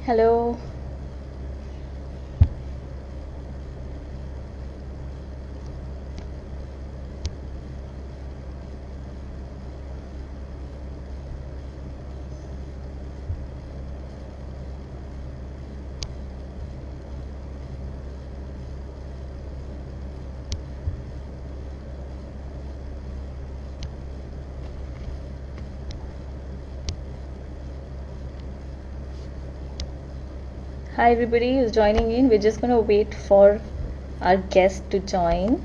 Hello. Hi everybody who's joining in. We're just going to wait for our guest to join.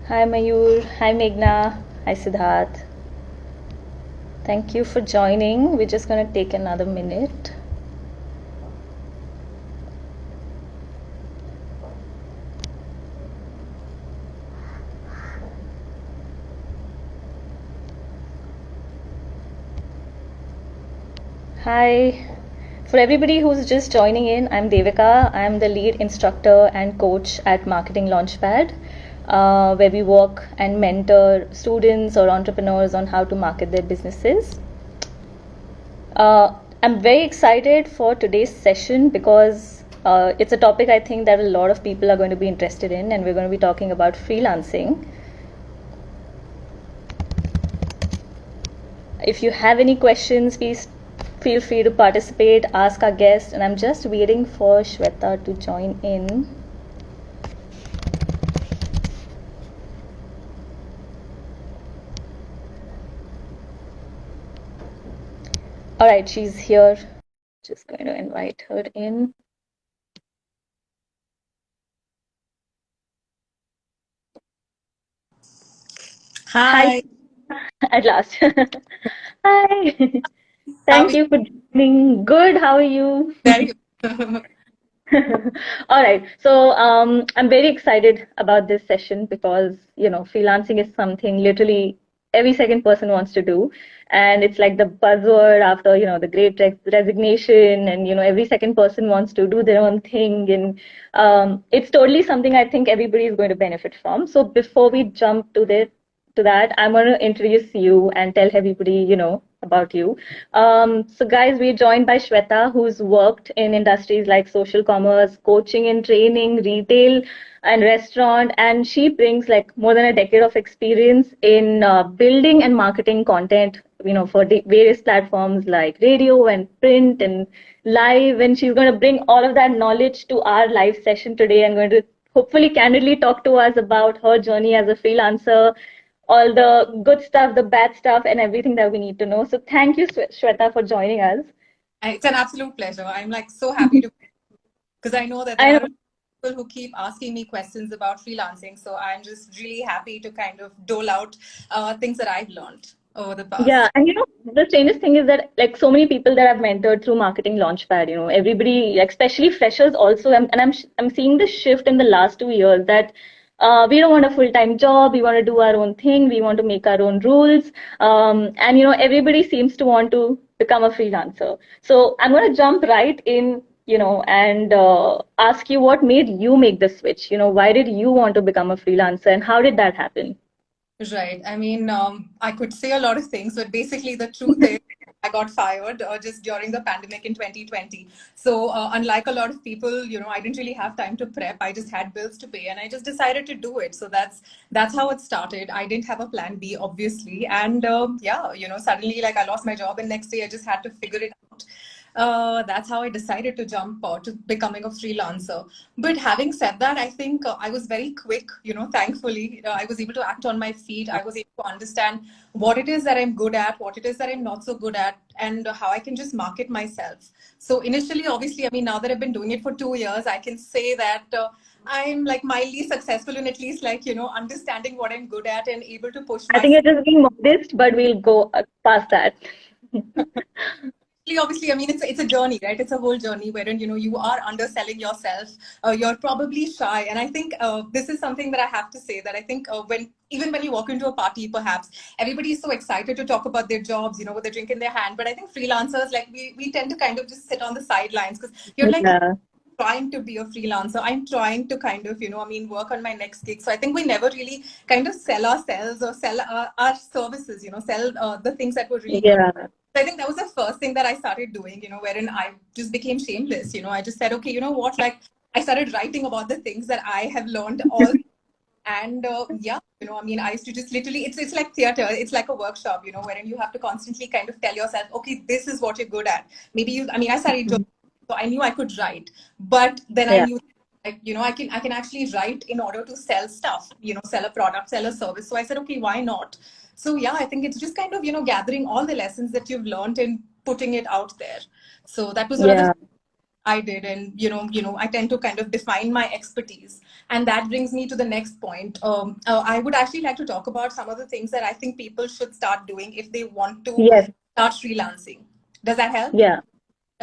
Hi Mayur. Hi Meghna. Hi Siddharth. Thank you for joining. We're just going to take another minute. Hi. For everybody who's just joining in, I'm Devika. I'm the lead instructor and coach at Marketing Launchpad, where we work and mentor students or entrepreneurs on how to market their businesses. I'm very excited for today's session because it's a topic I think that a lot of people are going to be interested in, and we're going to be talking about freelancing. If you have any questions, please feel free to participate, ask our guest, and I'm just waiting for Shweta to join in. All right, she's here. Just going to invite her in. Hi. At last. Hi. Thank you for joining. Good. How are you? Very good. All right. So I'm very excited about this session because, freelancing is something literally every second person wants to do. And it's like the buzzword after, the great resignation. And, every second person wants to do their own thing. And it's totally something I think everybody is going to benefit from. So before we jump to that, I'm going to introduce you and tell everybody, about you. So guys, we're joined by Shweta, who's worked in industries like social commerce, coaching and training, retail and restaurant. And she brings like more than a decade of experience in building and marketing content, for the various platforms like radio and print and live. And she's going to bring all of that knowledge to our live session today and going to hopefully candidly talk to us about her journey as a freelancer, all the good stuff, the bad stuff, and everything that we need to know. So thank you, Shweta, for joining us. It's an absolute pleasure. I'm like so happy to, because I know that there I are know. people who keep asking me questions about freelancing. So I'm just really happy to kind of dole out things that I've learned over the Yeah, past. and the strangest thing is that like so many people that I've mentored through Marketing Launchpad, everybody, like especially freshers, also, and I'm seeing this shift in the last 2 years that we don't want a full-time job, we want to do our own thing, we want to make our own rules, and everybody seems to want to become a freelancer. So I'm going to jump right in, and ask you what made you make the switch. Why did you want to become a freelancer, and how did that happen? Right. I mean, I could say a lot of things, but basically the truth is I got fired just during the pandemic in 2020. So unlike a lot of people, I didn't really have time to prep. I just had bills to pay and I just decided to do it. So that's how it started. I didn't have a plan B, obviously. And yeah, suddenly like I lost my job and next day I just had to figure it out. That's how I decided to jump to becoming a freelancer. But having said that, I think I was very quick, thankfully. I was able to act on my feet. I was able to understand what it is that I'm good at, what it is that I'm not so good at, and how I can just market myself. So initially, obviously, I mean, now that I've been doing it for 2 years, I can say that I'm like mildly successful in at least like, understanding what I'm good at and able to push I think myself. you're just being modest, but we'll go past that. Obviously, I mean, it's a journey, right? It's a whole journey wherein you are underselling yourself. You're probably shy, and I think this is something that I have to say that I think when you walk into a party, perhaps everybody is so excited to talk about their jobs, with a drink in their hand. But I think freelancers, like we tend to kind of just sit on the sidelines because you're like, Yeah. trying to be a freelancer. I'm trying to kind of, work on my next gig. So I think we never really kind of sell ourselves or sell our services, sell the things that we're really good. Yeah. So I think that was the first thing that I started doing, wherein I just became shameless. I just said, okay, you know what? Like, I started writing about the things that I have learned all. And I used to just literally, it's like theater. It's like a workshop, wherein you have to constantly kind of tell yourself, okay, this is what you're good at. Maybe I studied journalism, so I knew I could write, but then I knew, like, I can actually write in order to sell stuff, sell a product, sell a service. So I said, okay, why not? So yeah, I think it's just kind of, gathering all the lessons that you've learned and putting it out there. So that was one of the I did, and I tend to kind of define my expertise, and that brings me to the next point. I would actually like to talk about some of the things that I think people should start doing if they want to Yes. start freelancing. Does that help? Yeah.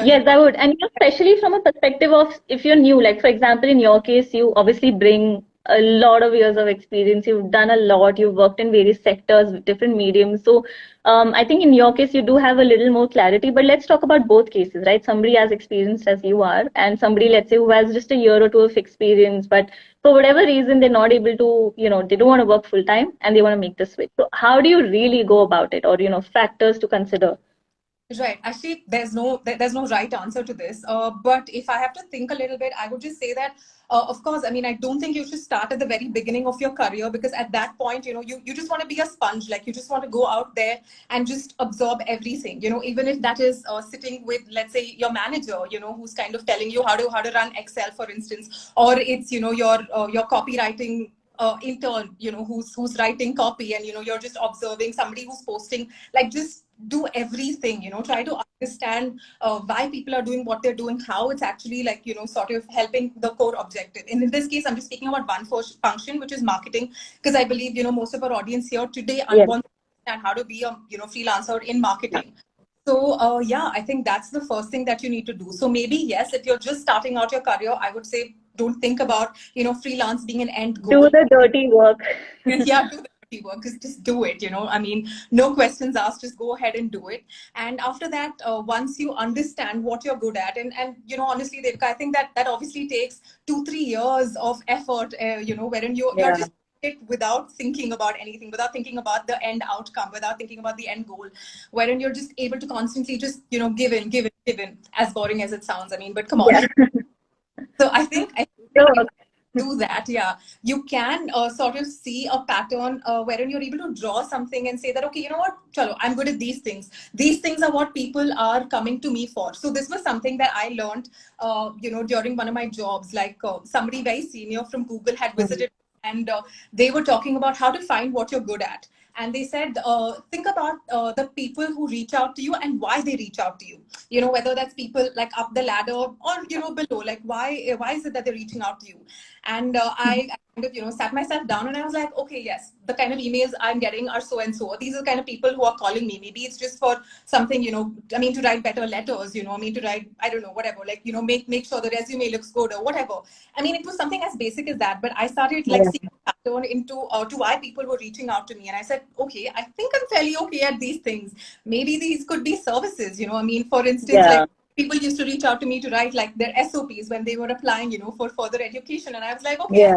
Yes, I would. And especially from a perspective of if you're new, like for example, in your case, you obviously bring a lot of years of experience. You've done a lot. You've worked in various sectors with different mediums. So I think in your case, you do have a little more clarity. But let's talk about both cases, right? Somebody as experienced as you are, and somebody, let's say, who has just a year or two of experience, but for whatever reason, they're not able to, they don't want to work full time and they want to make the switch. So how do you really go about it, or, factors to consider? Right. Actually, there's no right answer to this. But if I have to think a little bit, I would just say that, of course, I don't think you should start at the very beginning of your career, because at that point, you just want to be a sponge. Like, you just want to go out there and just absorb everything. Even if that is sitting with, let's say, your manager, who's kind of telling you how to run Excel, for instance, or it's your copywriting intern, who's writing copy, and you're just observing somebody who's posting. Like, just do everything, try to understand why people are doing what they're doing, how it's actually, like, sort of helping the core objective. And in this case, I'm just speaking about one function, which is marketing, because I believe, most of our audience here today want to understand how to be a freelancer in marketing. So yeah, I think that's the first thing that you need to do. So maybe, yes, if you're just starting out your career, I would say don't think about freelance being an end goal. Do the dirty work. Yeah, do the dirty work. Just do it. No questions asked. Just go ahead and do it. And after that, once you understand what you're good at, and honestly, Devika, I think that obviously takes 2-3 years of effort. Wherein you're just it without thinking about anything, without thinking about the end outcome, without thinking about the end goal, wherein you're just able to constantly just give in, as boring as it sounds. But come on. So I think do that. Yeah, you can sort of see a pattern wherein you're able to draw something and say that, okay, you know what, chalo, I'm good at these things are what people are coming to me for. So this was something that I learned during one of my jobs. Like, somebody very senior from Google had visited, and they were talking about how to find what you're good at. And they said, think about the people who reach out to you and why they reach out to you. Whether that's people like up the ladder or below. Like, why is it that they're reaching out to you? And I kind of sat myself down, and I was like, okay, yes, the kind of emails I'm getting are so and so. These are the kind of people who are calling me. Maybe it's just for something, to write better letters, to write, I don't know, whatever, like, make sure the resume looks good or whatever. It was something as basic as that, but I started seeing a pattern into to why people were reaching out to me. And I said, okay, I think I'm fairly okay at these things. Maybe these could be services, for instance, like, people used to reach out to me to write like their SOPs when they were applying, for further education. And I was like, okay,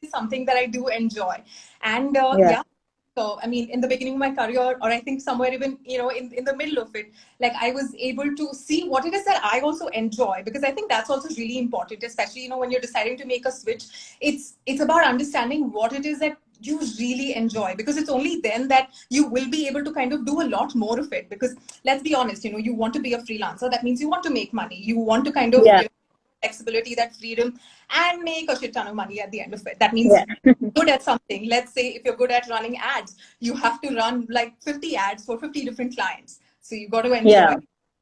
it's something that I do enjoy. And so, in the beginning of my career, or I think somewhere even, in the middle of it, like, I was able to see what it is that I also enjoy, because I think that's also really important, especially, when you're deciding to make a switch. It's about understanding what it is that you really enjoy, because it's only then that you will be able to kind of do a lot more of it. Because let's be honest, you want to be a freelancer. That means you want to make money. You want to kind of flexibility, that freedom, and make a shit ton of money at the end of it. That means good at something. Let's say if you're good at running ads, you have to run like 50 ads for 50 different clients. So you got to enjoy.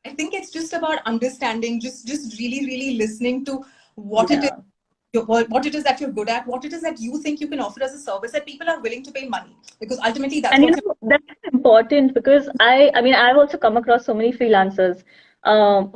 I think it's just about understanding, just really, really listening to what it is. What it is that you're good at, what it is that you think you can offer as a service that people are willing to pay money, because ultimately that's that's important, because I've also come across so many freelancers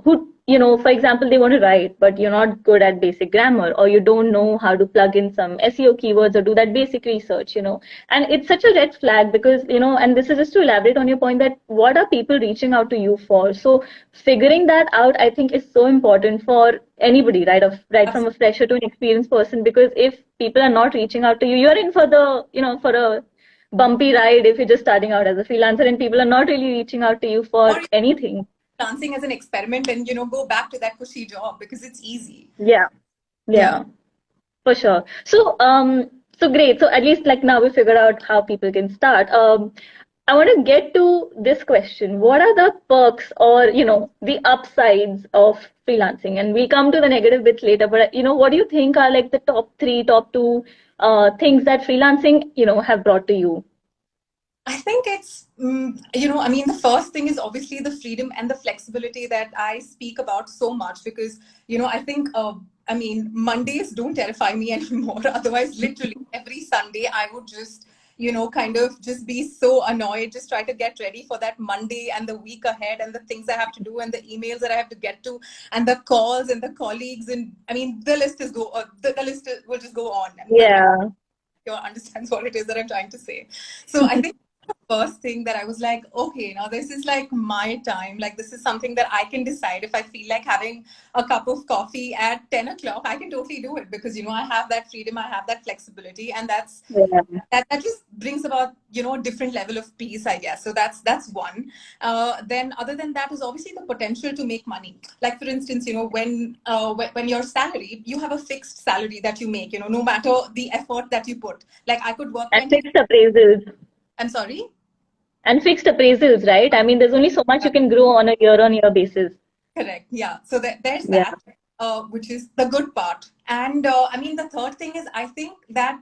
who for example, they want to write, but you're not good at basic grammar, or you don't know how to plug in some SEO keywords or do that basic research, and it's such a red flag because, and this is just to elaborate on your point that what are people reaching out to you for? So figuring that out, I think, is so important for anybody, right from a fresher to an experienced person, because if people are not reaching out to you, you're in for for a bumpy ride if you're just starting out as a freelancer and people are not really reaching out to you for Or anything. dancing as an experiment and go back to that cushy job because it's easy. Yeah, Yeah. yeah, for sure. So great. So at least like now we figured out how people can start. I want to get to this question. What are the perks or, the upsides of freelancing? And we'll come to the negative bits later, but, what do you think are like the top three, top two things that freelancing, have brought to you? I think it's, I mean, the first thing is obviously the freedom and the flexibility that I speak about so much because, I think, I mean, Mondays don't terrify me anymore. Otherwise, literally every Sunday, I would just, kind of just be so annoyed, just try to get ready for that Monday and the week ahead and the things I have to do and the emails that I have to get to and the calls and the colleagues. And I mean, the list will just go on. And Yeah. understands what it is that I'm trying to say. So I think the first thing that I was like, okay, now this is like my time. Like this is something that I can decide if I feel like having a cup of coffee at 10 o'clock, I can totally do it because, I have that freedom, I have that flexibility. And Yeah. that just brings about, a different level of peace, I guess. So that's one. Then other than that is obviously the potential to make money. Like for instance, when you're salaried, you have a fixed salary that you make, no matter the effort that you put. Like I could work And 20. fixed appraisals. I'm sorry. And fixed appraisals, right? I mean, there's only so much you can grow on a year-on-year basis. Correct. Yeah. So there's Yeah. that, which is the good part. And I mean, the third thing is I think that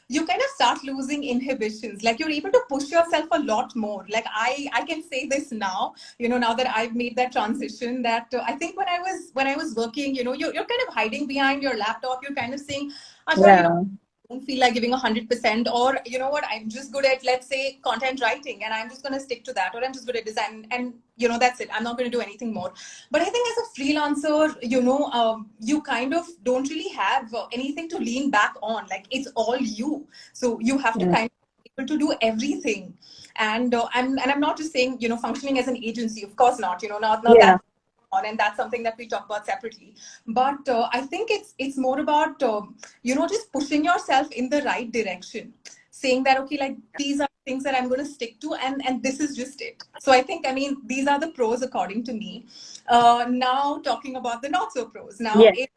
you kind of start losing inhibitions. Like you're able to push yourself a lot more. Like I can say this now, now that I've made that transition that I think when I was working, you're kind of hiding behind your laptop. You're kind of saying, Asha, Yeah. don't feel like giving 100%, or you know what, I'm just good at, let's say, content writing and I'm just going to stick to that, or I'm just good at design and that's it, I'm not going to do anything more. But I think as a freelancer, you kind of don't really have anything to lean back on. Like it's all you, so you have to Mm. kind of be able to do everything. And I'm not just saying functioning as an agency, of course not, not Yeah. that on, and that's something that we talk about separately. But I think it's more about just pushing yourself in the right direction, saying that okay, like these are things that I'm going to stick to, and this is just it. So I think, I mean, these are the pros according to me. Now talking about the not so pros. Now, Yes.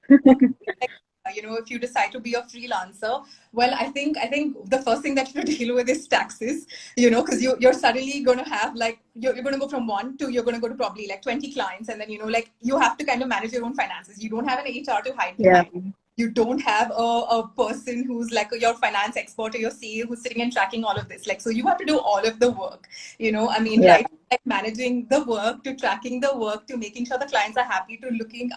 if you decide to be a freelancer, well, I think the first thing that you deal with is taxes, because you're suddenly going to have like you're going to go from one to you're going to go to probably like 20 clients, and then like you have to kind of manage your own finances. You don't have an HR to hide Yeah. behind. You don't have a person who's like your finance expert or your CEO who's sitting and tracking all of this. Like, so you have to do all of the work, I mean, Yeah. right? Like managing the work to tracking the work to making sure the clients are happy to looking,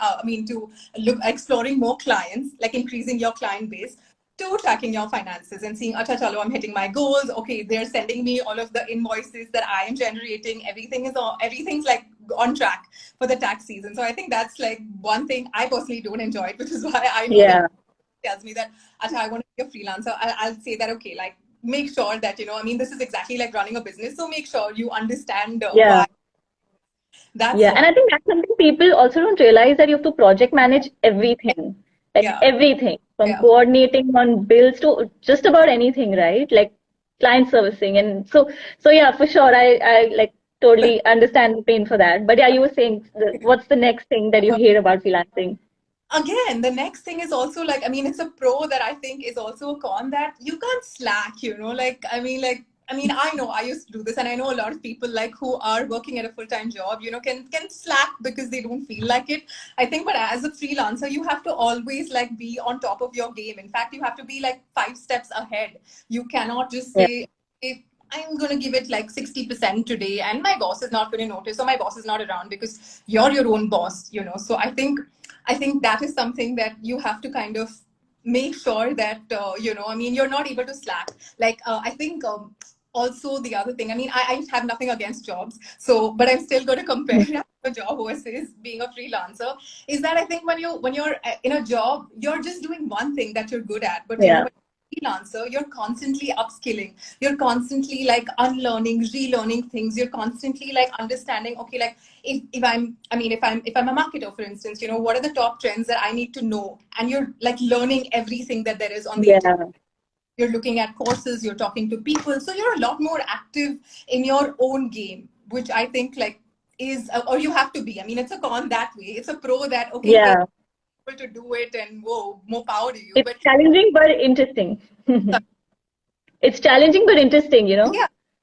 to look exploring more clients, like increasing your client base, to tracking your finances and seeing, acha chalo, I'm hitting my goals. Okay, they're sending me all of the invoices that I am generating. Everything's like on track for the tax season. So I think that's like one thing I personally don't enjoy it, which is why I know that Yeah. tells me that, acha, I want to be a freelancer. I'll say that, okay, like make sure that, I mean, this is exactly like running a business. So make sure you understand Yeah. why. That's Yeah. one. And I think that's something people also don't realize, that you have to project manage everything, like Yeah. everything from Yeah. coordinating on bills to just about anything, right? Like client servicing. And so yeah, for sure. I like totally understand the pain for that. But yeah, you were saying what's the next thing that you hear about freelancing? Again, the next thing is also like, I mean, it's a pro that I think is also a con, that you can't slack, like, I mean, I know I used to do this, and I know a lot of people like who are working at a full-time job, can slack because they don't feel like it. I think, but as a freelancer, you have to always like be on top of your game. In fact, you have to be like 5 steps ahead. You cannot just Yeah. say, if I'm going to give it like 60% today, and my boss is not going to notice, or my boss is not around, because you're your own boss, So I think that is something that you have to kind of make sure that, I mean, you're not able to slack. Like, I think also the other thing, I mean, I have nothing against jobs, so but I'm still going to compare a job versus being a freelancer, is that I think when you're in a job, you're just doing one thing that you're good at, but Yeah. when you're a freelancer, you're constantly upskilling, you're constantly like unlearning, relearning things, you're constantly like understanding, okay, like if I'm a marketer, for instance, what are the top trends that I need to know, and you're like learning everything that there is on the internet. Yeah. You're looking at courses, you're talking to people, so you're a lot more active in your own game, which I think like is, or you have to be, I mean, it's a con that way, it's a pro that okay, hey, Yeah. able to do it, and whoa, more power to you, It's but challenging but interesting. It's challenging but interesting, yeah,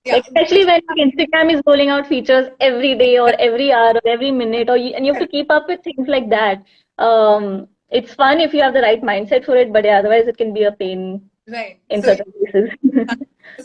yeah, Like especially when Instagram is rolling out features every day or every hour or every minute, and you have to keep up with things like that. It's fun if you have the right mindset for it, but yeah, otherwise it can be a pain right, in so certain cases.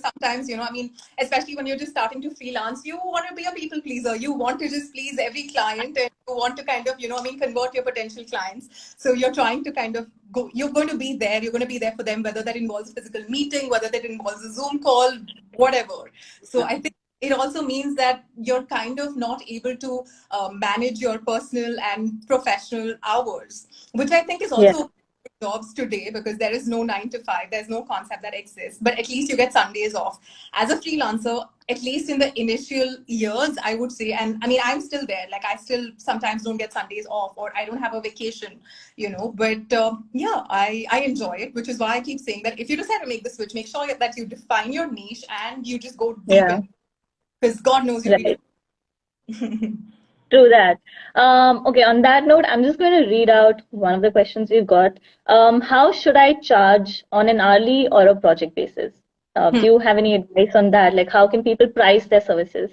sometimes, I mean, especially when you're just starting to freelance, you want to be a people pleaser, you want to just please every client, and you want to kind of, I mean, convert your potential clients, so you're trying to kind of go, you're going to be there, you're going to be there for them, whether that involves a physical meeting, whether that involves a Zoom call, whatever. So I think it also means that you're kind of not able to manage your personal and professional hours, which I think is Yeah, also jobs today, because there is no 9 to 5, there's no concept that exists, but at least you get Sundays off as a freelancer, at least in the initial years, I would say. And I mean, I'm still there, like I still sometimes don't get Sundays off, or I don't have a vacation, but yeah, I enjoy it, which is why I keep saying that if you decide to make the switch, make sure that you define your niche and you just go deep yeah, in, because God knows you'll be right. doing. True that. Okay, on that note, I'm just going to read out one of the questions we've got. How should I charge on an hourly or a project basis? Do you have any advice on that? Like, how can people price their services?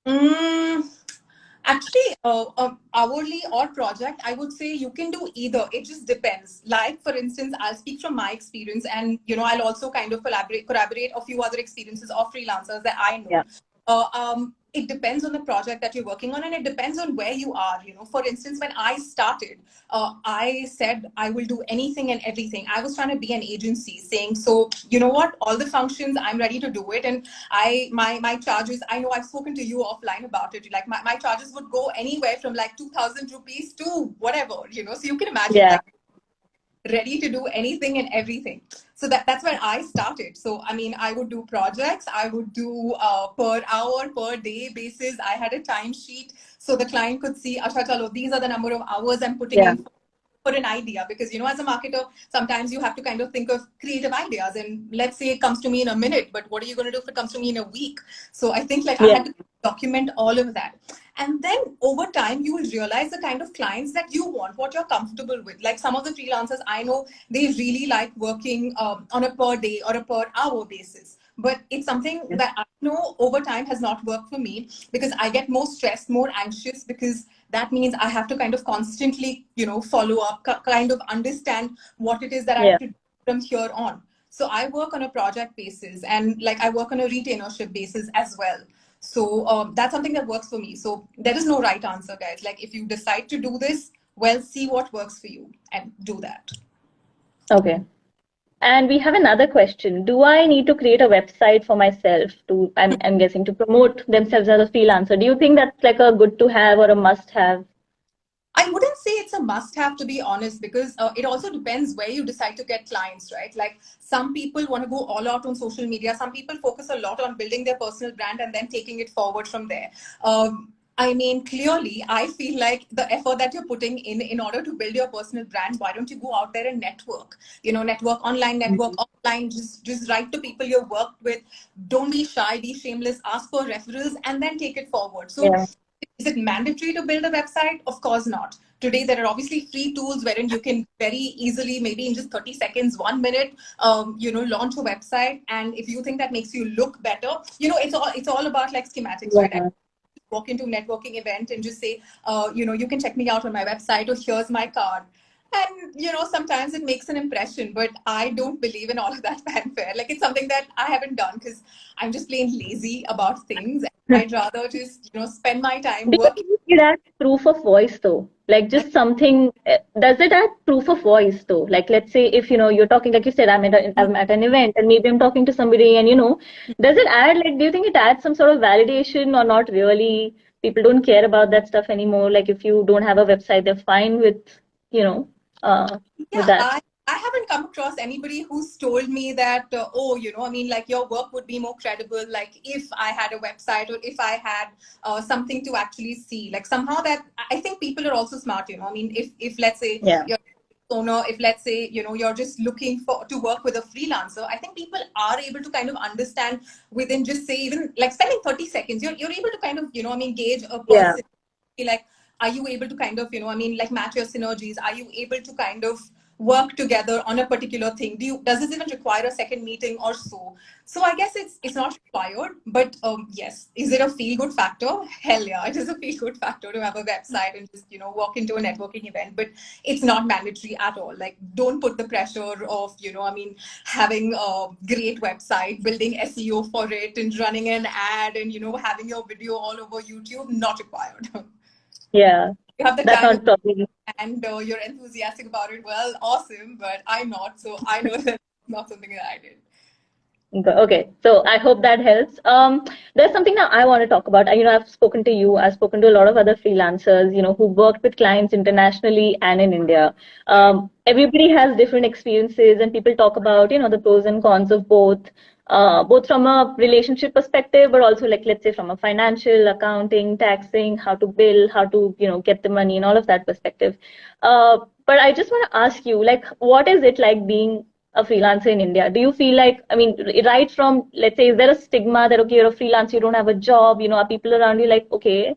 Mm, Actually, hourly or project, I would say you can do either. It just depends. Like, for instance, I'll speak from my experience, and I'll also kind of collaborate a few other experiences of freelancers that I know. Yeah, It depends on the project that you're working on, and it depends on where you are. For instance, when I started, I said I will do anything and everything. I was trying to be an agency, saying, so you know what, all the functions, I'm ready to do it, and my charges, I know I've spoken to you offline about it, like my charges would go anywhere from like 2,000 rupees to whatever, so you can imagine, yeah, like, ready to do anything and everything. So that's where I started. So I mean, I would do projects, I would do per hour, per day basis. I had a timesheet, so the client could see, Asha chalo, these are the number of hours I'm putting yeah, in for an idea, because as a marketer, sometimes you have to kind of think of creative ideas, and let's say it comes to me in a minute, but what are you going to do if it comes to me in a week? So I think like I yeah, had to document all of that, and then over time you will realize the kind of clients that you want, what you're comfortable with. Like some of the freelancers I know, they really like working on a per day or a per hour basis, but it's something yeah, that I know over time has not worked for me, because I get more stressed, more anxious, because that means I have to kind of constantly, follow up, kind of understand what it is that I yeah. have to do from here on. So I work on a project basis, and like I work on a retainership basis as well. So that's something that works for me. So there is no right answer, guys. Like if you decide to do this, well, see what works for you and do that. Okay. And we have another question. Do I need to create a website for myself I'm guessing, to promote themselves as a freelancer? Do you think that's like a good to have or a must have? I wouldn't say it's a must have, to be honest, because it also depends where you decide to get clients, right? Like some people want to go all out on social media. Some people focus a lot on building their personal brand and then taking it forward from there. I mean, clearly, I feel like the effort that you're putting in order to build your personal brand, why don't you go out there and network? Network online, network offline, just write to people you've worked with. Don't be shy, be shameless, ask for referrals, and then take it forward. So Yeah, is it mandatory to build a website? Of course not. Today, there are obviously free tools wherein you can very easily, maybe in just 30 seconds, 1 minute, launch a website. And if you think that makes you look better, it's all about like schematics, right? I yeah, walk into a networking event and just say, you can check me out on my website, or here's my card. And, sometimes it makes an impression, but I don't believe in all of that fanfare. Like it's something that I haven't done because I'm just plain lazy about things. I'd rather just, spend my time Because working. it adds proof of voice, though. Like just something, does it add proof of voice though? Like let's say if, you're talking, like you said, I'm at an event and maybe I'm talking to somebody and, does it add, like, do you think it adds some sort of validation or not really? People don't care about that stuff anymore. Like if you don't have a website, they're fine with, you know, with Yeah, that. I haven't come across anybody who's told me that, oh, I mean, like your work would be more credible, like if I had a website or if I had something to actually see. Like somehow that I think people are also smart, I mean, if let's say Yeah. you're owner, if let's say, you're just looking for to work with a freelancer, I think people are able to kind of understand within just say even like spending 30 seconds, you're able to kind of, I mean, gauge a Yeah. person like are you able to kind of I mean like match your synergies, are you able to kind of work together on a particular thing, does this even require a second meeting or so? So I guess it's not required, but yes, is it a feel good factor? Hell yeah, it is a feel good factor to have a website and just walk into a networking event, but it's not mandatory at all. Like don't put the pressure of I mean having a great website, building SEO for it and running an ad and having your video all over YouTube, not required. Yeah. You have the That's time not probably. and you're enthusiastic about it. Well, awesome, but I'm not, so I know that it's not something that I did. Okay, so I hope that helps. There's something that I want to talk about. I've spoken to you, I've spoken to a lot of other freelancers, who worked with clients internationally and in India. Right. Everybody has different experiences, and people talk about, the pros and cons of both from a relationship perspective, but also, like, let's say from a financial, accounting, taxing, how to bill, how to, get the money and all of that perspective. But I just want to ask you, like, what is it like being a freelancer in India? Do you feel like, I mean, right from, let's say, is there a stigma that, okay, you're a freelancer, you don't have a job, are people around you like, okay,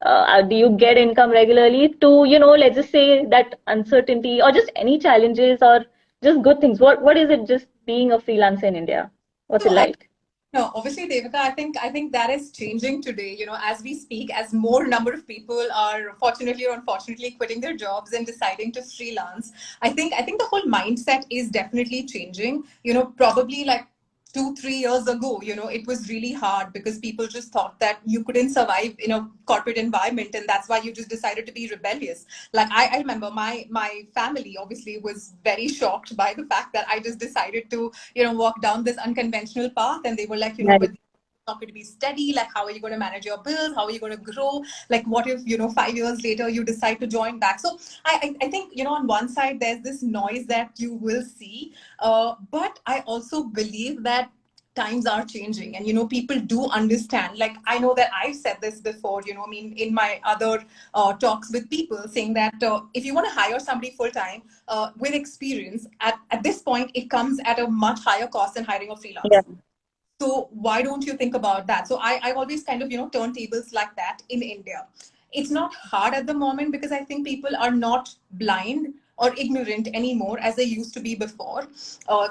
do you get income regularly, to, let's just say that uncertainty or just any challenges or just good things? What is it just being a freelancer in India? What's So it I like? no, obviously, Devika, I think that is changing today. As we speak, as more number of people are fortunately or unfortunately quitting their jobs and deciding to freelance. I think the whole mindset is definitely changing. Probably like 2 3 years ago, it was really hard because people just thought that you couldn't survive in a corporate environment, and that's why you just decided to be rebellious. Like I remember my family obviously was very shocked by the fact that I just decided to walk down this unconventional path, and they were like, Right. but it's not going to be steady. Like, how are you going to manage your bills? How are you going to grow? Like, what if 5 years later you decide to join back? So I think on one side there's this noise that you will see, but I also believe that times are changing, and people do understand. Like I know that I've said this before, I mean in my other talks with people, saying that if you want to hire somebody full time with experience, at this point it comes at a much higher cost than hiring a Yeah. freelancer. So why don't you think about that? So I've always kind of turn tables like that in India. It's not hard at the moment because I think people are not blind or ignorant anymore as they used to be before.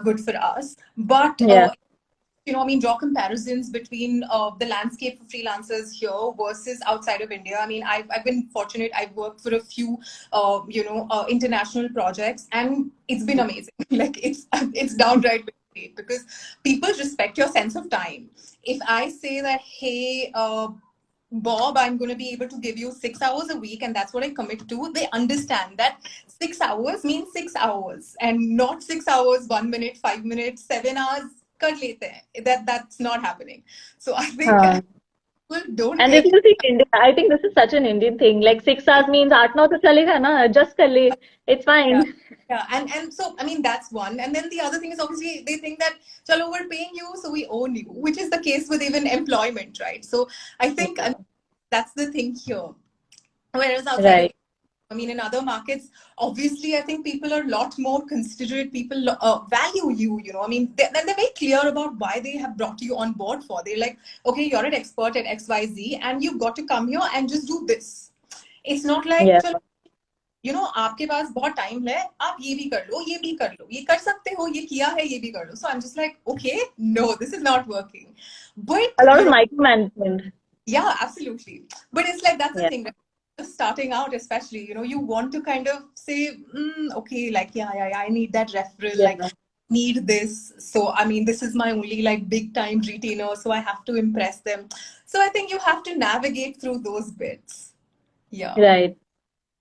Good for us. But Yeah. I mean, draw comparisons between the landscape for freelancers here versus outside of India. I mean, I've been fortunate. I've worked for a few, international projects, and it's been amazing. Like it's downright great because people respect your sense of time. If I say that, hey, Bob, I'm going to be able to give you 6 hours a week, and that's what I commit to, they understand that 6 hours means 6 hours and not 6 hours, 1 minute, 5 minutes, 7 hours. Kar lete hain. That's not happening. So I think Huh. people don't And this really. is the India. I think this is such an Indian thing. Like 6 hours means 8 9 to chalega na. Adjust kar le. It's Yeah, fine. yeah, and so I mean that's one, and then the other thing is obviously they think that, chalo, we're paying you, so we own you, which is the case with even employment, right? So I think that's the thing here. Whereas outside of, Right. I mean, in other markets, obviously, I think people are a lot more considerate. People value you, I mean, they're very clear about why they have brought you on board for. They're like, okay, you're an expert at XYZ, and you've got to come here and just do this. It's not like, Yeah. चलो, आपके पास बहुत time है, आप ये भी कर लो, ये भी कर लो, ये कर सकते हो, ये किया है, ये भी कर लो. So I'm just like, okay, no, this is not working. But, A lot of micromanagement. yeah, absolutely. But it's like, that's the Yeah. thing. Just starting out, especially, you want to kind of say, okay, like, yeah, I need that referral, like, Yeah. need this. So, I mean, this is my only like big time retainer, so I have to impress them. So I think you have to navigate through those bits. Yeah. Right.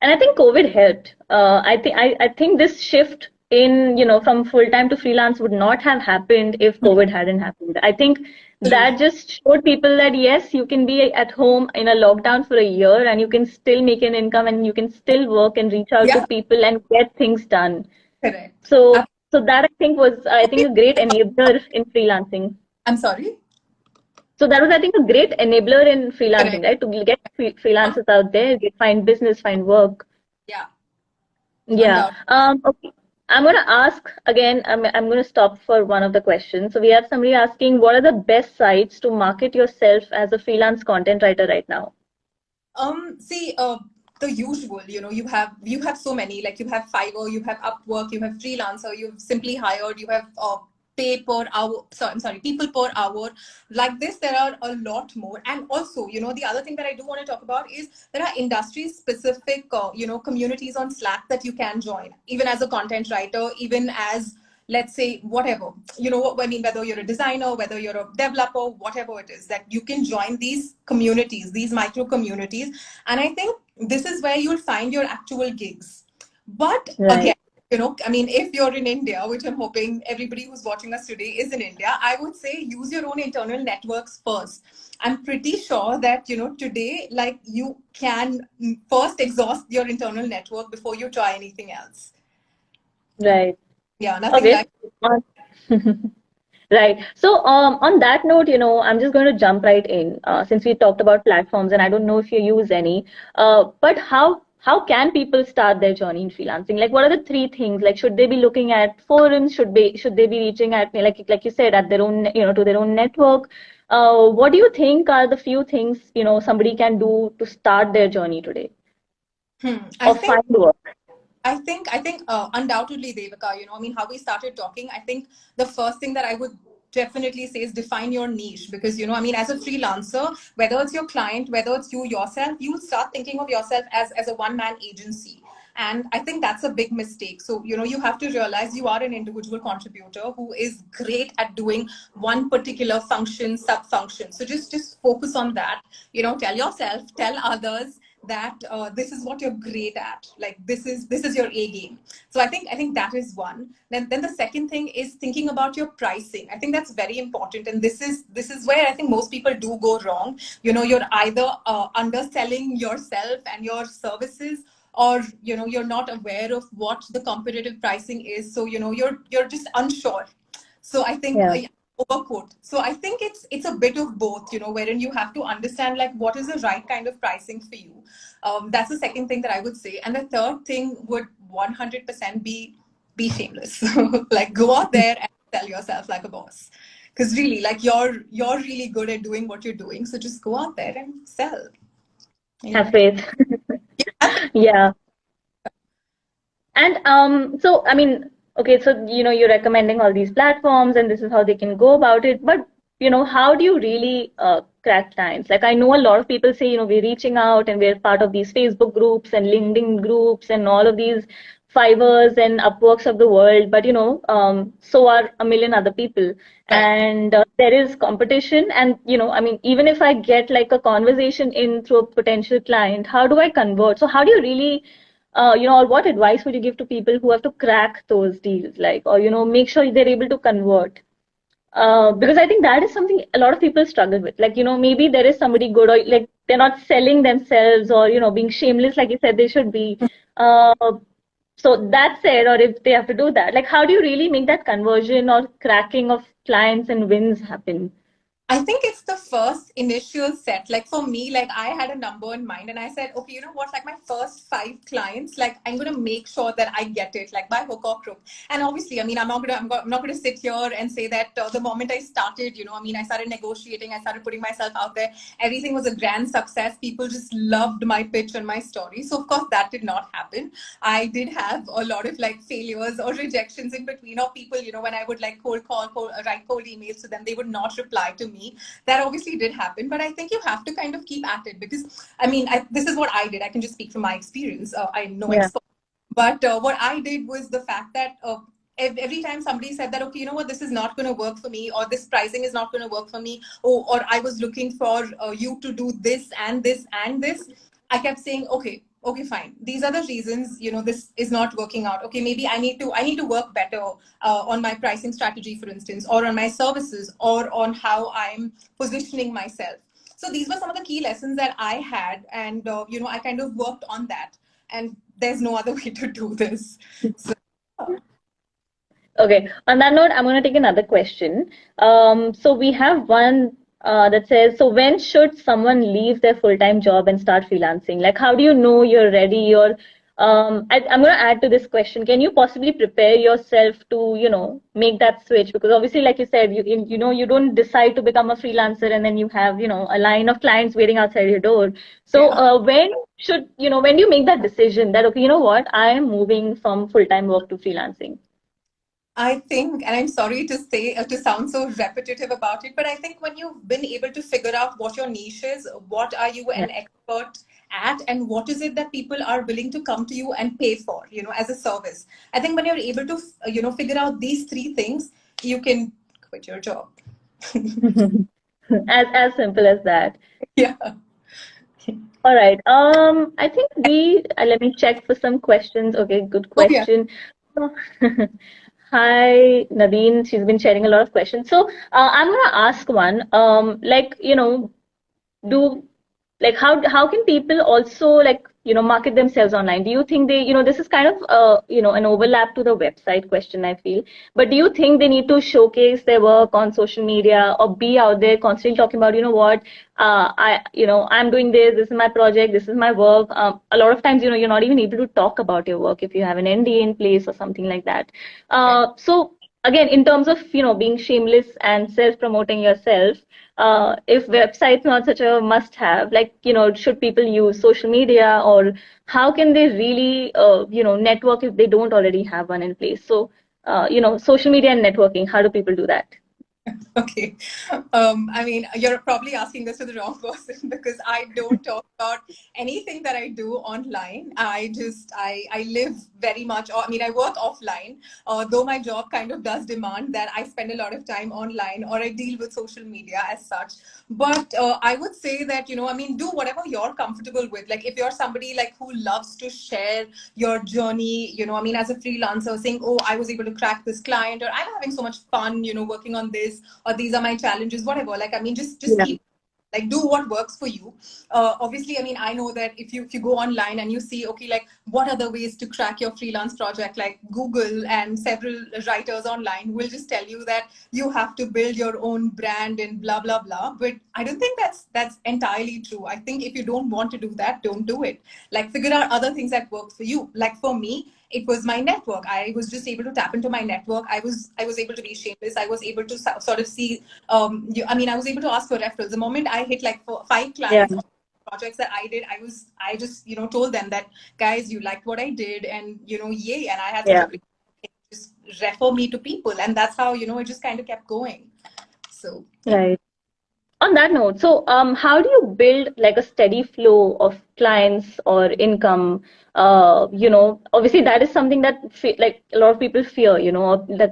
And I think COVID helped. I think this shift in, from full time to freelance would not have happened if COVID hadn't happened. I think that Absolutely. just showed people that yes, you can be at home in a lockdown for a year and you can still make an income and you can still work and reach out to Yeah, people and get things done. correct. So so that I think was, I think, a great enabler in freelancing. I'm sorry. So that was, I think, a great enabler in Correct. freelancing, right? To get freelancers out there, find business, find work. Yeah, Yeah. undoubtedly. Okay. I'm going to ask again, I'm going to stop for one of the questions. So we have somebody asking, what are the best sites to market yourself as a freelance content writer right now? See, the usual, you have so many, like you have Fiverr, you have Upwork, you have Freelancer, you've Simply Hired, you have pay per hour. Sorry, I'm sorry, people per hour. Like this, there are a lot more. And also, the other thing that I do want to talk about is there are industry specific, communities on Slack that you can join, even as a content writer, even as, let's say, whatever, what I mean, whether you're a designer, whether you're a developer, whatever it is, that you can join these communities, these micro communities. And I think this is where you'll find your actual gigs. But again, Right. I mean, if you're in India, which I'm hoping everybody who's watching us today is in India, I would say use your own internal networks first. I'm pretty sure that, today, like, you can first exhaust your internal network before you try anything else. Right. Yeah, nothing Okay. like. Right. So, on that note, I'm just going to jump right in, since we talked about platforms, and I don't know if you use any. But how can people start their journey in freelancing? Like, what are the three things? Like, should they be looking at forums? Should they be reaching at, like you said, at their own, to their own network? What do you think are the few things, somebody can do to start their journey today I or think find work? undoubtedly, Devika, I mean, how we started talking, I think the first thing that I would definitely say is define your niche. Because, I mean, as a freelancer, whether it's your client, whether it's you yourself, you start thinking of yourself as a one-man agency. And I think that's a big mistake. So, you have to realize you are an individual contributor who is great at doing one particular function, sub function. So just focus on that. Tell yourself, tell others that this is what you're great at. Like, this is your A game. So I think that is one. Then the second thing is thinking about your pricing. I think that's very important, and this is where I think most people do go wrong. You're either underselling yourself and your services, or you're not aware of what the competitive pricing is. So you're just unsure. So I think Yeah. overquote. So I think it's a bit of both, wherein you have to understand, like, what is the right kind of pricing for you. That's the second thing that I would say. And the third thing would 100% be shameless. Like, go out there and sell yourself like a boss. Because really, like, you're really good at doing what you're doing. So just go out there and sell. Have Yeah. faith. Yeah. And so I mean, okay, so you're recommending all these platforms, and this is how they can go about it. But how do you really crack clients? Like, I know a lot of people say, we're reaching out and we're part of these Facebook groups and LinkedIn groups and all of these Fivers and Upworks of the world. But so are a million other people, Correct. and there is competition. And I mean, even if I get like a conversation in through a potential client, how do I convert? So how do you really or what advice would you give to people who have to crack those deals, like, or, make sure they're able to convert? Because I think that is something a lot of people struggle with. Like, maybe there is somebody good, or like they're not selling themselves, or, being shameless, like you said, they should be. Uh, so that said, or if they have to do that, like, how do you really make that conversion or cracking of clients and wins happen? I think it's the first initial set. Like, for me, like, I had a number in mind and I said, okay, you know what, like, my first 5 clients, like, I'm going to make sure that I get it, like, by hook or crook. And obviously, I mean, I'm not going to sit here and say that the moment I started, I mean, I started negotiating, I started putting myself out there. Everything was a grand success. People just loved my pitch and my story. So of course that did not happen. I did have a lot of, like, failures or rejections in between, or people, when I would, like, write cold emails to them, they would not reply to me. That obviously did happen. But I think you have to kind of keep at it, because I mean, this is what I did. I can just speak from my experience. I'm no Yeah. expert, but what I did was the fact that every time somebody said that, okay, you know what, this is not going to work for me, or this pricing is not going to work for me, or I was looking for you to do this and this and this, I kept saying, okay, okay, fine, these are the reasons, this is not working out. Okay, maybe I need to work better on my pricing strategy, for instance, or on my services, or on how I'm positioning myself. So these were some of the key lessons that I had, and I kind of worked on that, and there's no other way to do this. So Okay. On that note, I'm going to take another question. So we have one that says, so when should someone leave their full-time job and start freelancing? Like, how do you know you're ready? Or I'm going to add to this question. Can you possibly prepare yourself to, make that switch? Because obviously, like you said, you don't decide to become a freelancer and then you have, a line of clients waiting outside your door. So yeah. when do you make that decision that, okay, you know what, I am moving from full-time work to freelancing? I think, and I'm sorry to say, to sound so repetitive about it, but I think when you've been able to figure out what your niche is, what are you Yeah. an expert at, and what is it that people are willing to come to you and pay for, as a service. I think when you're able to, figure out these three things, you can quit your job. As simple as that. Yeah. All right. I think let me check for some questions. Okay, good Oh, yeah. question. Hi, Nadine. She's been sharing a lot of questions. So, I'm gonna ask one. Do how can people also market themselves online? Do you think this is kind of an overlap to the website question, I feel, but do you think they need to showcase their work on social media or be out there constantly talking about, what, I'm doing this is my project, this is my work. A lot of times, you're not even able to talk about your work if you have an NDA in place or something like that. So again, in terms of being shameless and self promoting yourself, if website's not such a must have, should people use social media, or how can they really network if they don't already have one in place? So social media and networking, how do people do that? Okay. I mean, you're probably asking this to the wrong person because I don't talk about anything that I do online. I live very much, I mean, I work offline, though my job kind of does demand that I spend a lot of time online or I deal with social media as such. But I would say that, I mean, do whatever you're comfortable with. Like if you're somebody like who loves to share your journey, I mean, as a freelancer saying, oh, I was able to crack this client, or I'm having so much fun, working on this, or these are my challenges, whatever. Like, I mean, just Yeah. keep, like, do what works for you. Obviously, I mean, I know that if you go online and you see, okay, like what are the ways to crack your freelance project, like Google and several writers online will just tell you that you have to build your own brand and blah blah blah. But I don't think that's entirely true. I think if you don't want to do that, don't do it. Like, figure out other things that work for you. Like for me, it was my network. I was just able to tap into my network. I was able to be shameless. I was able to sort of see, I mean, I was able to ask for referrals. The moment I hit like five Yeah. clients, projects that I did, I just, told them that, guys, you liked what I did, and, yay. And I had such Yeah. a great, just refer me to people. And that's how, it just kind of kept going. So, yeah. Right. On that note, so how do you build like a steady flow of clients or income? Obviously that is something that like a lot of people fear,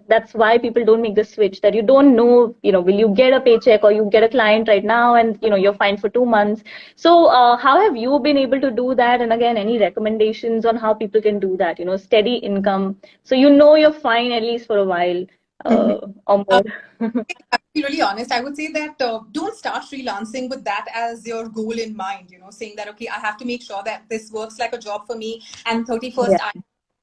that's why people don't make the switch, that you don't know, will you get a paycheck or you get a client right now and, you're fine for 2 months. So how have you been able to do that? And again, any recommendations on how people can do that, steady income, so you're fine at least for a while or more. To be really honest, I would say that don't start freelancing with that as your goal in mind, saying that, okay, I have to make sure that this works like a job for me, and 31st, Yeah.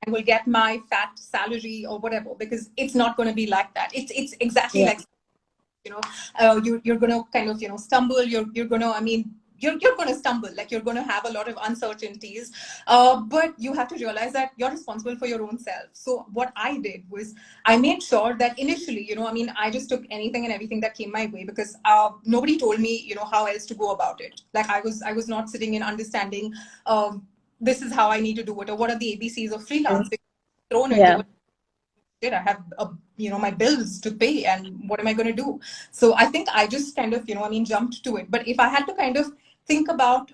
I will get my fat salary or whatever, because it's not going to be like that. It's exactly Yeah. like, you're going to kind of, stumble. You're going to, I mean, you're going to stumble, like you're going to have a lot of uncertainties, but you have to realize that you're responsible for your own self. So what I did was I made sure that initially, I mean, I just took anything and everything that came my way, because nobody told me, how else to go about it. Like I was not sitting in understanding, this is how I need to do it, or what are the ABCs of freelancing, thrown into Yeah. it. Shit, I have my bills to pay, and what am I going to do? So I think I just kind of, I mean, jumped to it. But if I had to kind of think about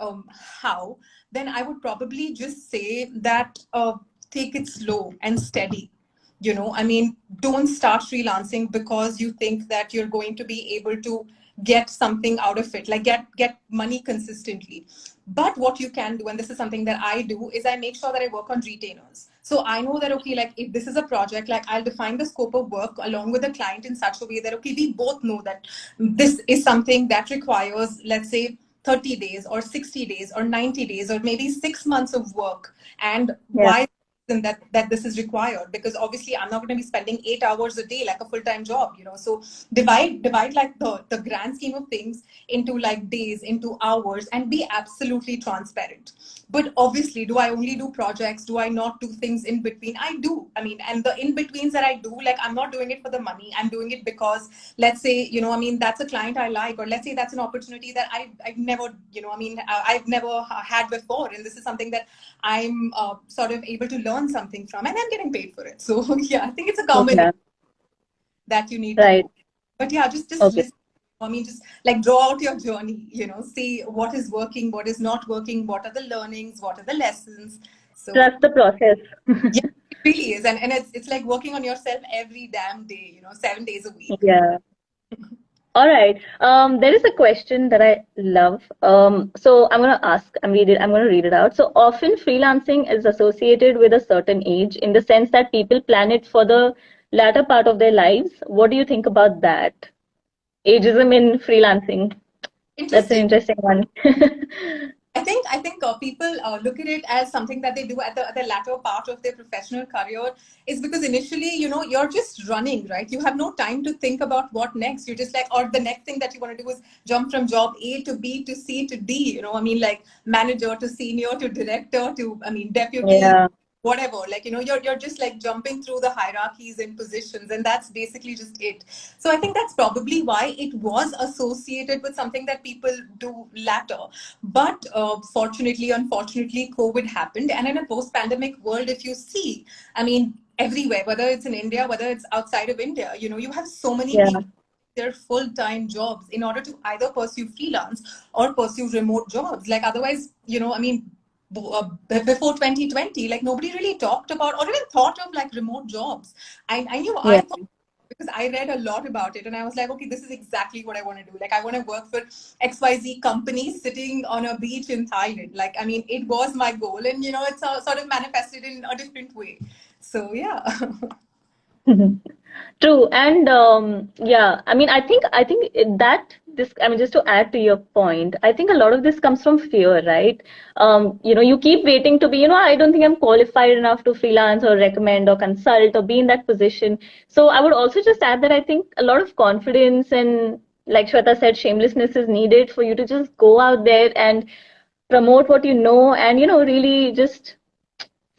how, then I would probably just say that, take it slow and steady. I mean, don't start freelancing because you think that you're going to be able to get something out of it, like get money consistently. But what you can do, and this is something that I do, is I make sure that I work on retainers. So I know that, okay, like if this is a project, like I'll define the scope of work along with the client in such a way that, okay, we both know that this is something that requires, let's say, 30 days or 60 days or 90 days or maybe 6 months of work. And Yeah. why that this is required, because obviously I'm not going to be spending 8 hours a day like a full-time job, so divide like the grand scheme of things into like days, into hours, and be absolutely transparent. But obviously, do I only do projects? Do I not do things in between? I do. I mean, and the in betweens that I do, like I'm not doing it for the money. I'm doing it because, let's say, that's a client I like, or let's say that's an opportunity that I've never, I've never had before, and this is something that I'm sort of able to learn something from, and I'm getting paid for it. So yeah, I think it's a combination Yeah. that you need to Right. do. But yeah, just Okay. listen. I mean, just like draw out your journey, see what is working, what is not working, what are the learnings, what are the lessons. So Trust the process. yeah, it really is. And it's like working on yourself every damn day, 7 days a week. Yeah. All right. There is a question that I love. So I'm gonna ask. I'm gonna read it out. So often freelancing is associated with a certain age, in the sense that people plan it for the latter part of their lives. What do you think about that? Ageism in freelancing. That's an Interesting. interesting one. I think people look at it as something that they do at the latter part of their professional career, is because initially, you're just running, right? You have no time to think about what next. You're just like, or the next thing that you want to do is jump from job A to B to C to D, like manager to senior to director to, deputy, Yeah. whatever. Like, you're just like jumping through the hierarchies and positions, and that's basically just it. So I think that's probably why it was associated with something that people do latter. But fortunately, unfortunately, COVID happened. And in a post pandemic world, if you see, everywhere, whether it's in India, whether it's outside of India, you have so many Yeah. people, their full-time jobs, in order to either pursue freelance or pursue remote jobs. Like otherwise, before 2020, like nobody really talked about or even thought of like remote jobs. I knew Yeah. I thought, because I read a lot about it, and I was like, okay, this is exactly what I want to do. Like, I want to work for XYZ company sitting on a beach in Thailand. Like, it was my goal, and it's sort of manifested in a different way. So, yeah. True. And yeah, I think that this, just to add to your point, I think a lot of this comes from fear, right? You keep waiting to be, I don't think I'm qualified enough to freelance or recommend or consult or be in that position. So I would also just add that I think a lot of confidence and, like Shweta said, shamelessness is needed for you to just go out there and promote what you know, and, really just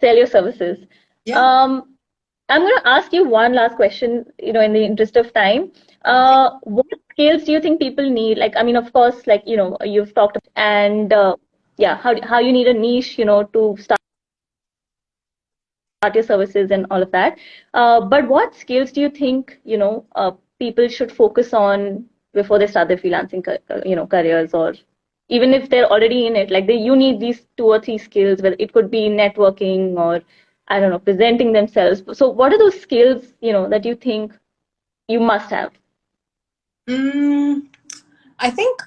sell your services. Yeah. Um, I'm going to ask you one last question, in the interest of time. Okay. What skills do you think people need? Like, of course, like, you've talked about, and yeah, how you need a niche, to start your services and all of that. But what skills do you think, people should focus on before they start their freelancing, careers, or even if they're already in it, like you need these 2 or 3 skills, whether it could be networking or, I don't know, presenting themselves. So what are those skills, that you think you must have? Mm, I think,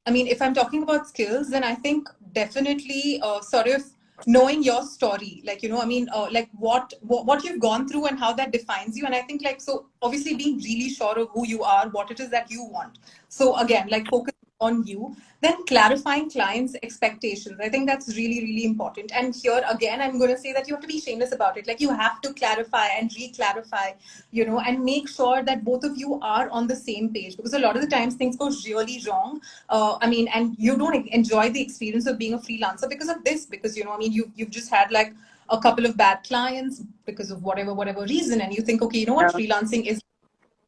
if I'm talking about skills, then I think definitely sort of knowing your story, like, like what you've gone through and how that defines you. And I think, like, so obviously being really sure of who you are, what it is that you want. So again, like focus on you, then clarifying clients' expectations. I think that's really, really important. And here again, I'm going to say that you have to be shameless about it. Like you have to clarify and re-clarify, and make sure that both of you are on the same page, because a lot of the times things go really wrong. And you don't enjoy the experience of being a freelancer because of this, because, you've just had like a couple of bad clients because of whatever reason. And you think, okay, you know what, Yeah. freelancing is.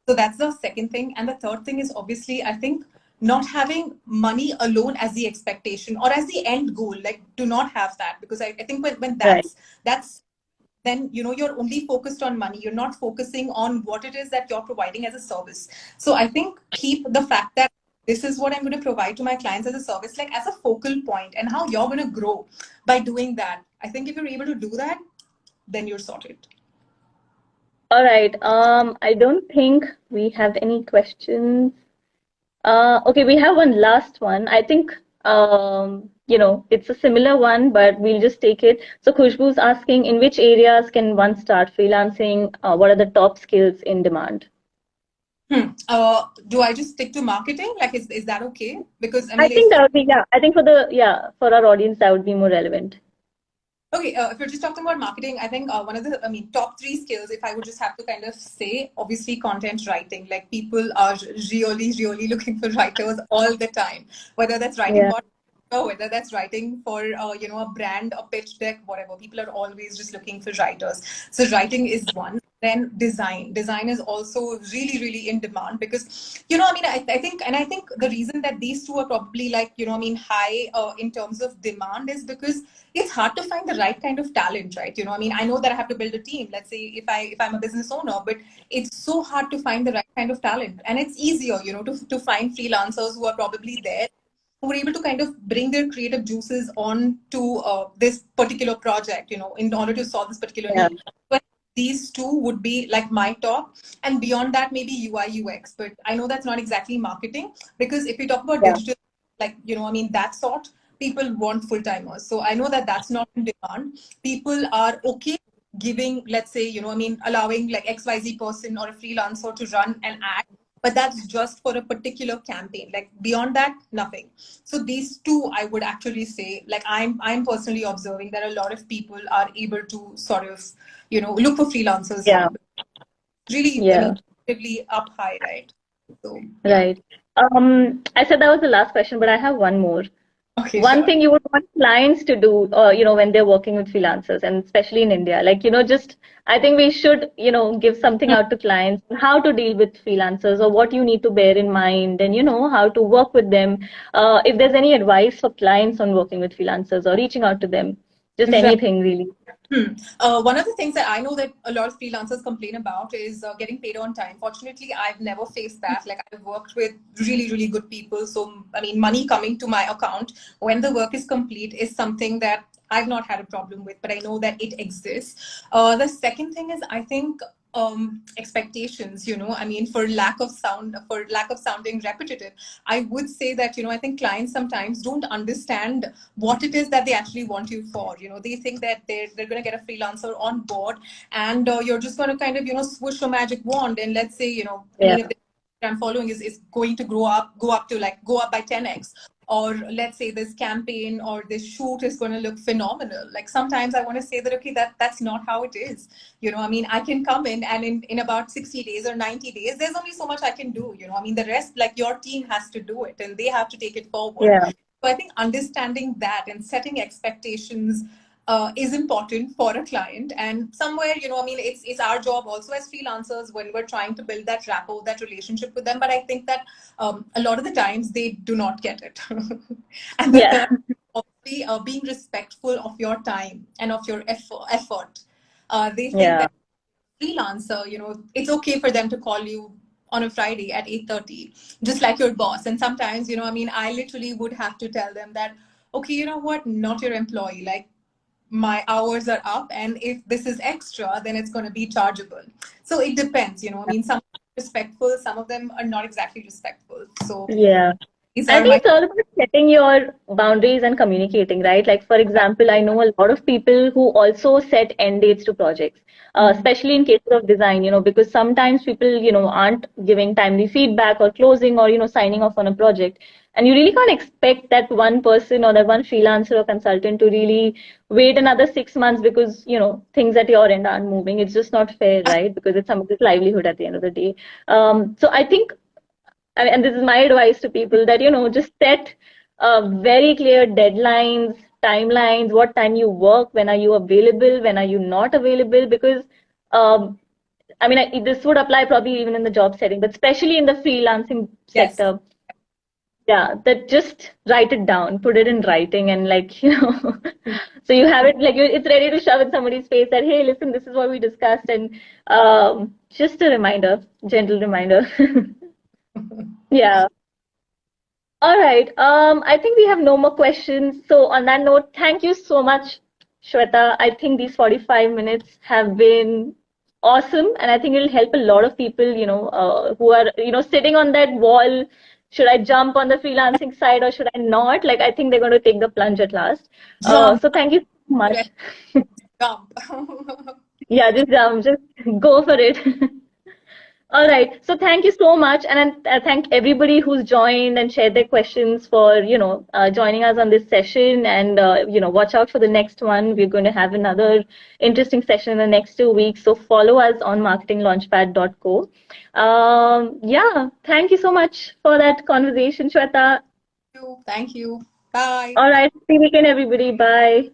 So that's the second thing. And the third thing is obviously, I think, not having money alone as the expectation or as the end goal. Like, do not have that, because I think when Right. that's then, you're only focused on money. You're not focusing on what it is that you're providing as a service. So I think keep the fact that this is what I'm going to provide to my clients as a service, like as a focal point, and how you're going to grow by doing that. I think if you're able to do that, then you're sorted. All right. I don't think we have any questions. Okay, we have one last one. I think it's a similar one, but we'll just take it. So Khushbu's asking, in which areas can one start freelancing? What are the top skills in demand? Do I just stick to marketing? Like, is that okay? Because I I mean, think if that would be, yeah, I think for our audience, that would be more relevant. okay, if you're just talking about marketing, I think one of the, I mean, top three skills, if I would just have to kind of say, obviously, content writing. Like, people are really, really looking for writers all the time, whether that's writing Yeah, for, or whether that's writing for, a brand, a pitch deck, whatever. People are always just looking for writers. So writing is one. Then design. Design is also really, really in demand because, I mean, I think the reason that these two are probably like, high in terms of demand is because it's hard to find the right kind of talent, right? I mean, I know that I have to build a team. Let's say if I'm a business owner, but it's so hard to find the right kind of talent. And it's easier, to find freelancers who are probably there, who are able to kind of bring their creative juices on to this particular project, in order to solve this particular yeah, need. But these two would be like my top. And beyond that, maybe UI, UX. But I know that's not exactly marketing, because if you talk about yeah, digital, like, I mean, that sort, people want full timers. So I know that that's not in demand. People are okay giving, let's say, I mean, allowing like XYZ person or a freelancer to run an ad, but that's just for a particular campaign. Like beyond that, nothing. So these two, I would actually say, like I'm personally observing that a lot of people are able to sort of, look for freelancers yeah, here. Really, I yeah. mean, relatively up high, right? So yeah. Right. I said that was the last question, but I have one more. Okay, One sure. thing you would want clients to do, when they're working with freelancers, and especially in India, like, just I think we should, give something out to clients on how to deal with freelancers or what you need to bear in mind, and how to work with them. If there's any advice for clients on working with freelancers or reaching out to them, just Right. anything really. One of the things that I know that a lot of freelancers complain about is getting paid on time. Fortunately, I've never faced that. Like I've worked with really, really good people. So, I mean, money coming to my account when the work is complete is something that I've not had a problem with, but I know that it exists. The second thing is, I think expectations, I mean, for lack of sounding repetitive, I would say that, I think clients sometimes don't understand what it is that they actually want you for. They think that they're going to get a freelancer on board, and you're just going to kind of, swoosh a magic wand, and let's say, I Yeah, mean, if the I'm following is going to go up by 10x, or let's say this campaign or this shoot is going to look phenomenal. Like sometimes I want to say that, okay, that's not how it is. I mean, I can come in, and in about 60 days or 90 days, there's only so much I can do. I mean, the rest, like your team has to do it, and they have to take it forward. yeah, So I think understanding that and setting expectations is important for a client. And somewhere, I mean, it's our job also as freelancers when we're trying to build that rapport, that relationship with them. But I think that a lot of the times they do not get it. And the yeah, third, obviously, being respectful of your time and of your effort. They think yeah, that freelancer, it's okay for them to call you on a Friday at 8:30, just like your boss. And sometimes, I mean, I literally would have to tell them that, okay, you know what, not your employee. Like my hours are up, and if this is extra, then it's going to be chargeable. So it depends, I mean, some are respectful, some of them are not exactly respectful. So yeah. these I are think my it's all about setting your boundaries and communicating, right? Like, for example, I know a lot of people who also set end dates to projects, especially in cases of design, because sometimes people, aren't giving timely feedback or closing or, signing off on a project. And you really can't expect that one person or that one freelancer or consultant to really wait another 6 months because, things at your end aren't moving. It's just not fair, right? Because it's somebody's livelihood at the end of the day. So I think and this is my advice to people that, just set very clear deadlines, timelines, what time you work, when are you available, when are you not available, because um, this would apply probably even in the job setting, but especially in the freelancing yes. sector. Yeah, that just write it down, put it in writing, and like, so you have it like it's ready to shove in somebody's face that, hey, listen, this is what we discussed, and just a reminder, gentle reminder. Yeah. All right. I think we have no more questions. So on that note, thank you so much, Shweta. I think these 45 minutes have been awesome, and I think it'll help a lot of people, who are, sitting on that wall, should I jump on the freelancing side or should I not? Like, I think they're going to take the plunge at last. Jump, So thank you so much. jump. Yeah, just jump, just go for it. All right. So thank you so much, and I thank everybody who's joined and shared their questions for joining us on this session. And watch out for the next one. We're going to have another interesting session in the next 2 weeks. So follow us on marketinglaunchpad.co. Yeah. Thank you so much for that conversation, Shweta. Thank you. Bye. All right. See you again, everybody. Bye.